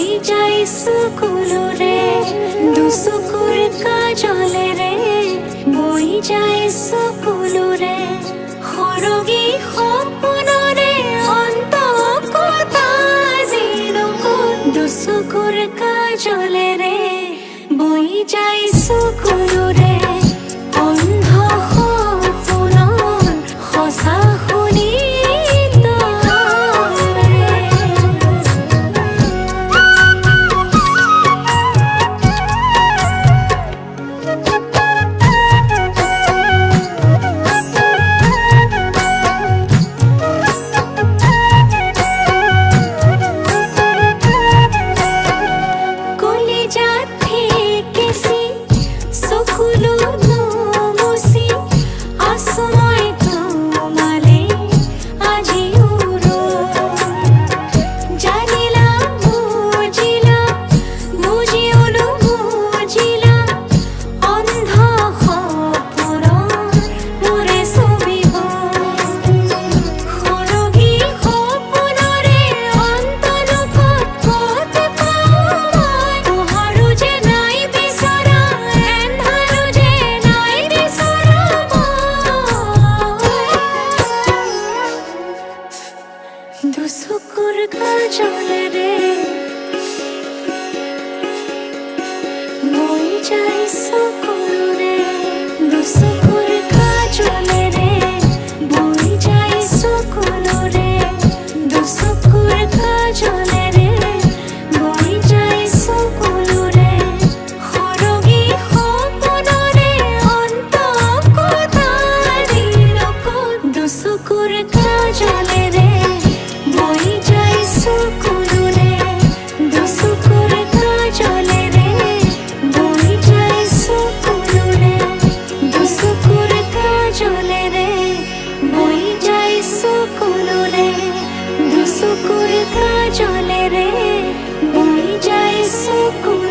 বই যাই সুকুলো রে দুসুকুর কাজলে রে বই যাই সুকুলো রে হরগি সপোনরে অন্ত কথা জিনকো দুসুকুর কাজলে রে বই যাই সুকুলো রে অন্ধ সপোনৰ সঁচা শুনি দুসুকুর কাজলে রে বই যাই সুকুলো রে দুসুকুর কাজলে রে বই যাই সুকুলো রে দুসুকুর কাজলে রে বই যাই সুকুলো রে হরগি সপোনরে অন্ত কথা দিনকো দুসুকুর কাজলে রে বই যাই সুকুলো রে দুসুকুর কাজলে রে বই যাই সুকুলো রে দুসুকুর কাজলে রে বই যাই সুকুলো রে দুসুকুর কাজলে রে বই যাই সুকুলো